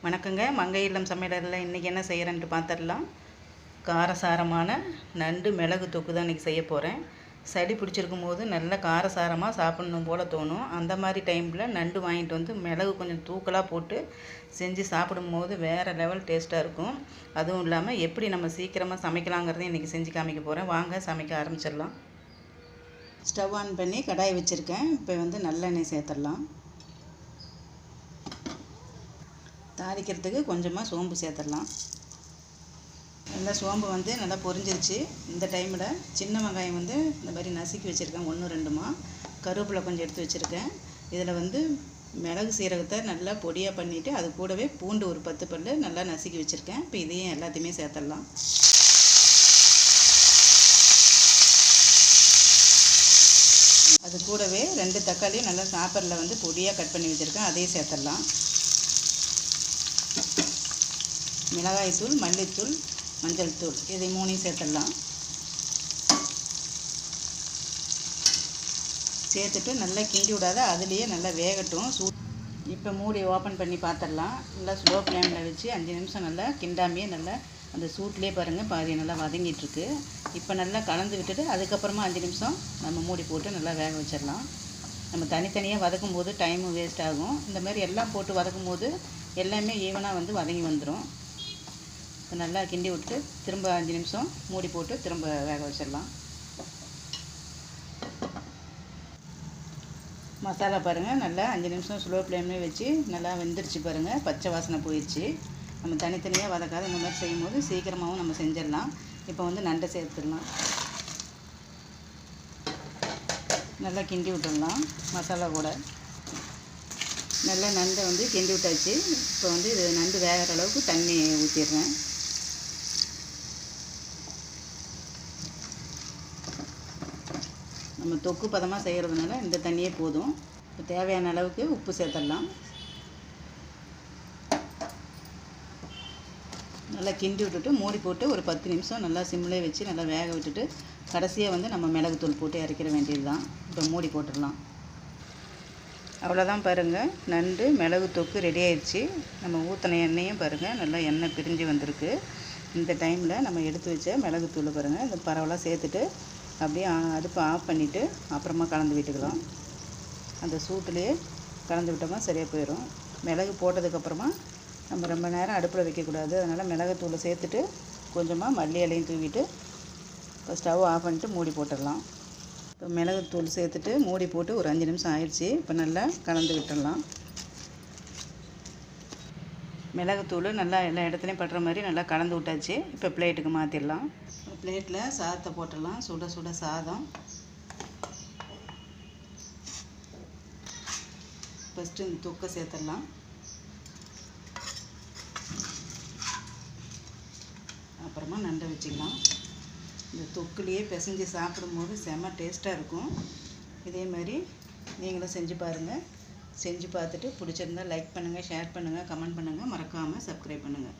வணக்கங்க. மங்கை இல்லம் சமையலறையில் இன்றைக்கி என்ன செய்கிறேன்ட்டு பார்த்துடலாம். காரசாரமான நண்டு மிளகு தொக்கு தான் இன்றைக்கி செய்ய போகிறேன். சளி பிடிச்சிருக்கும் போது நல்ல காரசாரமாக சாப்பிட்ணும் போல் தோணும். அந்த மாதிரி டைமில் நண்டு வாங்கிட்டு வந்து மிளகு கொஞ்சம் தூக்கலாக போட்டு செஞ்சு சாப்பிடும்போது வேறு லெவல் டேஸ்ட்டாக இருக்கும். அதுவும் இல்லாமல் எப்படி நம்ம சீக்கிரமாக சமைக்கலாங்கிறதையும் இன்றைக்கி செஞ்சு காமிக்க போகிறேன். வாங்க சமைக்க ஆரம்பிச்சிடலாம். ஸ்டவ் ஆன் பண்ணி கடாய் வச்சுருக்கேன். இப்போ வந்து நல்லெண்ணெய் சேர்த்துடலாம். தாளிக்கிறதுக்கு கொஞ்சமாக சோம்பு சேர்த்துடலாம். நல்லா சோம்பு வந்து நல்லா பொரிஞ்சிருச்சு. இந்த டைமில் சின்ன வெங்காயம் வந்து இந்த மாதிரி நசுக்கி வச்சுருக்கேன், 1-2மா. கருவேப்பிலை கொஞ்சம் எடுத்து வச்சுருக்கேன். இதில் வந்து மிளகு சீரகத்தை நல்லா பொடியாக பண்ணிவிட்டு அது கூடவே பூண்டு ஒரு 10 பல் நல்லா நசுக்கி வச்சுருக்கேன். இப்போ இதையும் எல்லாத்தையுமே சேர்த்துடலாம். அது கூடவே 2 தக்காளியும் நல்லா சாப்பரில் வந்து பொடியாக கட் பண்ணி வச்சுருக்கேன், அதையும் சேர்த்துடலாம். மிளகாய்த்தூள், மல்லித்தூள், மஞ்சள் தூள், இதை 3ஐயும் சேர்த்துடலாம். சேர்த்துட்டு நல்லா கிண்டி விடாத அதுலேயே நல்லா வேகட்டும். இப்போ மூடி ஓப்பன் பண்ணி பார்த்துடலாம். நல்லா ஸ்லோ ஃப்ளேமில் வச்சு 5 நிமிஷம் நல்லா கிண்டாமையே நல்லா அந்த சூட்லேயே பாருங்கள் பாதி நல்லா வதங்கிட்டுருக்கு. இப்போ நல்லா கலந்து விட்டுட்டு அதுக்கப்புறமா 5 நிமிஷம் நம்ம மூடி போட்டு நல்லா வேக வச்சிடலாம். நம்ம தனித்தனியாக வதக்கும் போது டைமும் வேஸ்ட் ஆகும். இந்த மாதிரி எல்லாம் போட்டு வதக்கும் போது எல்லாமே ஈவனாக வந்து வதங்கி வந்துடும். நல்லா கிண்டி விட்டு திரும்ப 5 நிமிஷம் மூடி போட்டு திரும்ப வேக வச்சிடலாம். மசாலா பாருங்கள் நல்லா 5 நிமிஷம் ஸ்லோ ஃப்ளேம்லேயே வச்சு நல்லா வெந்துருச்சு பாருங்கள். பச்சை வாசனை போயிடுச்சு. நம்ம தனித்தனியாக வதக்காத இந்த மாதிரி செய்யும்போது சீக்கிரமாகவும் நம்ம செஞ்சிடலாம். இப்போ வந்து நண்டை சேர்த்துடலாம். நல்லா கிண்டி விட்டுடலாம். மசாலா கூட நல்லா நண்டை வந்து கிண்டி விட்டாச்சு. இப்போ வந்து இது நண்டு வேகிற அளவுக்கு தண்ணி ஊற்றிடுறேன். நம்ம தொக்கு பதமாக செய்கிறதுனால இந்த தண்ணியே போதும். இப்போ தேவையான அளவுக்கு உப்பு சேர்த்துடலாம். நல்லா கிண்டி விட்டுட்டு மூடி போட்டு ஒரு 10 நிமிஷம் நல்லா சிம்லேயே வச்சு நல்லா வேக விட்டுட்டு கடைசியாக வந்து நம்ம மிளகுத்தூள் போட்டு இறக்கிற வேண்டியது தான். இப்போ மூடி போட்டுடலாம். அவ்வளோதான் பாருங்கள், நண்டு மிளகு தொக்கு ரெடி ஆயிடுச்சு. நம்ம ஊற்றின எண்ணெயும் பாருங்கள் நல்லா எண்ணெய் பிரிஞ்சு வந்திருக்கு. இந்த டைமில் நம்ம எடுத்து வச்ச மிளகுத்தூள் பாருங்கள் இந்த பரவலாக சேர்த்துட்டு அப்படியே அடுப்பை ஆஃப் பண்ணிவிட்டு அப்புறமா கலந்து விட்டுக்கலாம். அந்த சூட்டுலேயே கலந்து விட்டோம்னா சரியாக போயிடும். மிளகு போட்டதுக்கப்புறமா நம்ம ரொம்ப நேரம் அடுப்பில் வைக்கக்கூடாது. அதனால் மிளகுத்தூளை சேர்த்துட்டு கொஞ்சமாக மல்லி இலையும் தூவிட்டு இப்போ ஸ்டவ் ஆஃப் பண்ணிட்டு மூடி போட்டுடலாம். இப்போ மிளகுத்தூள் சேர்த்துட்டு மூடி போட்டு ஒரு 5 நிமிஷம் ஆயிடுச்சு. இப்போ நல்லா கலந்து விட்டுடலாம். மிளகுத்தூள் நல்லா எல்லா இடத்துலையும் படுற மாதிரி நல்லா கலந்து விட்டாச்சு. இப்போ பிளேட்டுக்கு மாற்றிடலாம். பிளேட்டில் சாதத்தை போட்டுடலாம். சுட சுட சாதம். ஃபஸ்ட்டு இந்த தொக்கை சேர்த்துடலாம். அப்புறமா நண்டை வச்சுக்கலாம். இந்த தொக்குலேயே பிசைஞ்சு சாப்பிடும்போது செம்ம டேஸ்ட்டாக இருக்கும். இதே மாதிரி நீங்களும் செஞ்சு பாருங்கள். செஞ்சு பார்த்துட்டு பிடிச்சிருந்தா லைக் பண்ணுங்கள், ஷேர் பண்ணுங்கள், கமெண்ட் பண்ணுங்கள், மறக்காமல் சப்ஸ்கிரைப் பண்ணுங்கள்.